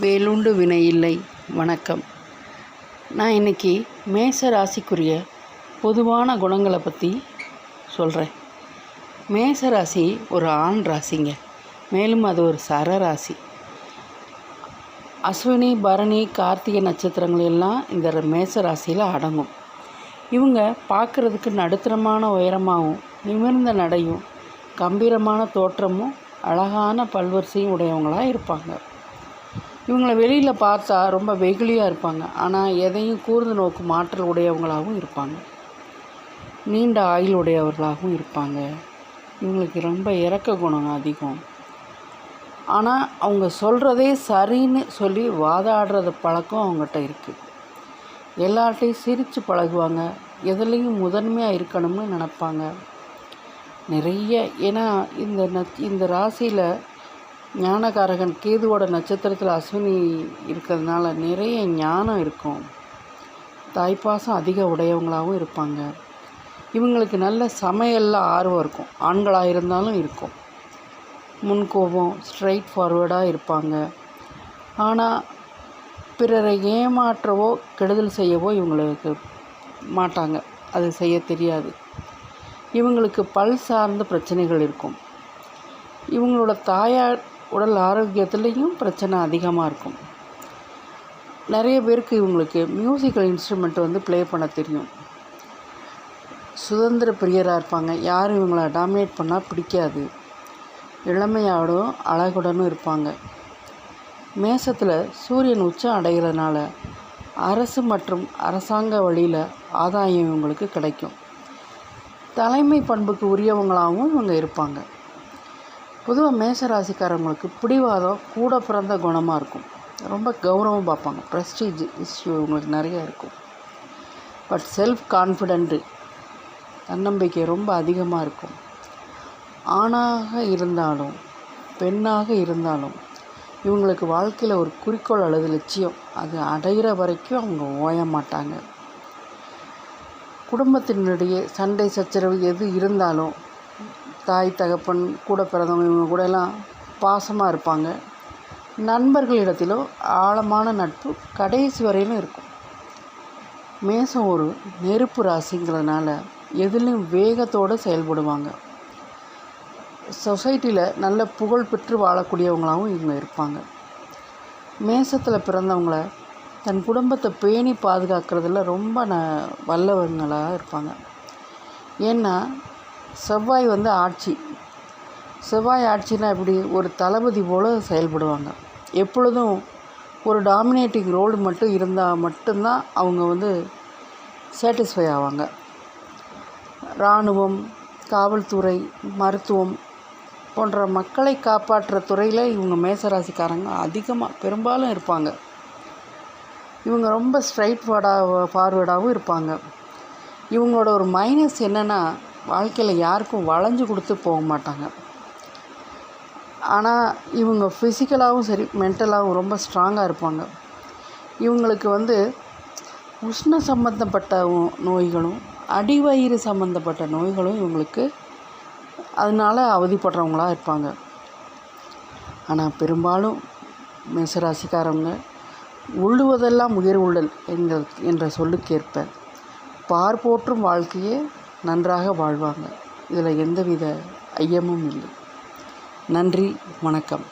வேலுண்டு வினையில்லை. வணக்கம். நான் இன்றைக்கி மேச ராசிக்குரிய பொதுவான குணங்களை பற்றி சொல்கிறேன். மேச ராசி ஒரு ஆண் ராசிங்க. மேலும் அது ஒரு சரராசி. அஸ்வினி, பரணி, கார்த்திகை நட்சத்திரங்கள் எல்லாம் இந்த மேச ராசியில் அடங்கும். இவங்க பார்க்குறதுக்கு நடுத்தரமான உயரமாகவும் நிமிர்ந்த நடையும் கம்பீரமான தோற்றமும் அழகான பல்வரிசையும் உடையவங்களாக இருப்பாங்க. இவங்களை வெளியில் பார்த்தா ரொம்ப வெகுளியாக இருப்பாங்க. ஆனால் எதையும் கூர்ந்து நோக்கும் ஆற்றல் உடையவங்களாகவும் இருப்பாங்க. நீண்ட ஆயுள் உடையவர்களாகவும் இருப்பாங்க. இவங்களுக்கு ரொம்ப இரக்க குணம் அதிகம். ஆனால் அவங்க சொல்கிறதே சரின்னு சொல்லி வாதாடுறது பழக்கம் அவங்ககிட்ட இருக்குது. எல்லார்ட்டையும் சிரித்து பழகுவாங்க. எதுலேயும் முதன்மையாக இருக்கணும்னு நினப்பாங்க. நிறைய ஏன்னா இந்த ராசியில் ஞானகாரகன் கேதுவோட நட்சத்திரத்தில் அஸ்வினி இருக்கிறதுனால நிறைய ஞானம் இருக்கும். தாய்ப்பாசம் அதிக உடையவங்களாகவும் இருப்பாங்க. இவங்களுக்கு நல்ல சமையலில் ஆர்வம் இருக்கும். ஆண்களாக இருந்தாலும் இருக்கும். முன்கோபம், ஸ்ட்ரைட் ஃபார்வேர்டாக இருப்பாங்க. ஆனால் பிறரை ஏமாற்றவோ கெடுதல் செய்யவோ இவங்களுக்கு மாட்டாங்க. அது செய்ய தெரியாது. இவங்களுக்கு பல் சார்ந்த பிரச்சனைகள் இருக்கும். இவங்களோட தாயார் உடல் ஆரோக்கியத்துலேயும் பிரச்சனை அதிகமாக இருக்கும். நிறைய பேருக்கு இவங்களுக்கு மியூசிக்கல் இன்ஸ்ட்ருமெண்ட் ப்ளே பண்ண தெரியும். சுதந்திர பிரியராக இருப்பாங்க. யாரும் இவங்களை டாமினேட் பண்ணால் பிடிக்காது. இளமையோடும் அழகுடனும் இருப்பாங்க. மேசத்தில் சூரியன் உச்சம் அடைகிறதுனால அரசு மற்றும் அரசாங்க வழியில் ஆதாயம் இவங்களுக்கு கிடைக்கும். தலைமை பண்புக்கு உரியவங்களாகவும் இவங்க இருப்பாங்க. பொதுவாக மேச ராசிக்காரவங்களுக்கு பிடிவாதம் கூட பிறந்த குணமாக இருக்கும். ரொம்ப கௌரவம் பார்ப்பாங்க. ப்ரெஸ்டீஜ் இஷ்யூ இவங்களுக்கு நிறைய இருக்கும். பட் செல்ஃப் கான்ஃபிடென்ட்டு, தன்னம்பிக்கை ரொம்ப அதிகமாக இருக்கும். ஆணாக இருந்தாலும் பெண்ணாக இருந்தாலும் இவங்களுக்கு வாழ்க்கையில் ஒரு குறிக்கோள் அல்லது லட்சியம், அது அடைகிற வரைக்கும் அவங்க ஓய மாட்டாங்க. குடும்பத்தினுடைய சண்டை சச்சரவு எது இருந்தாலும் தாய், தகப்பன், கூட பிறந்தவங்க இவங்க கூட எல்லாம் பாசமாக இருப்பாங்க. நண்பர்களிடத்திலும் ஆழமான நட்பு கடைசி வரையிலும் இருக்கும். மேசம் ஒரு நெருப்பு ராசிங்கிறதுனால எதுலேயும் வேகத்தோடு செயல்படுவாங்க. சொசைட்டியில் நல்ல புகழ் பெற்று வாழக்கூடியவங்களாகவும் இவங்க இருப்பாங்க. மேசத்தில் பிறந்தவங்கள தன் குடும்பத்தை பேணி பாதுகாக்கிறதுல ரொம்ப வல்லவங்களாக இருப்பாங்க. ஏன்னா செவ்வாய் ஆட்சி. செவ்வாய் ஆட்சினா எப்படி, ஒரு தளபதி போல் செயல்படுவாங்க. எப்பொழுதும் ஒரு டாமினேட்டிங் ரோல் மட்டும் இருந்தால் மட்டும்தான் அவங்க சாட்டிஸ்ஃபை ஆவாங்க. இராணுவம், காவல்துறை, மருத்துவம் போன்ற மக்களை காப்பாற்றுற துறையில் இவங்க மேசராசிக்காரங்க அதிகமாக பெரும்பாலும் இருப்பாங்க. இவங்க ரொம்ப ஸ்ட்ரைட் ஃபார்வேர்டாகவும் இருப்பாங்க. இவங்களோட ஒரு மைனஸ் என்னென்னா, வாழ்க்கையில் யாருக்கும் வளைஞ்சு கொடுத்து போக மாட்டாங்க. ஆனால் இவங்க ஃபிசிக்கலாகவும் சரி மென்டலாகவும் ரொம்ப ஸ்ட்ராங்காக இருப்பாங்க. இவங்களுக்கு உஷ்ண சம்பந்தப்பட்ட நோய்களும் அடிவயிறு சம்பந்தப்பட்ட நோய்களும் இவங்களுக்கு அதனால் அவதிப்படுறவங்களாக இருப்பாங்க. ஆனால் பெரும்பாலும் மேசராசிக்காரவங்க உள்ளுவதெல்லாம் உயர் உள்ளல் என்ற சொல்லுக்கேற்ப பார்போற்றும் வாழ்க்கையே நன்றாக வாழ்வாங்க. இதில் எந்தவித ஐயமும் இல்லை. நன்றி, வணக்கம்.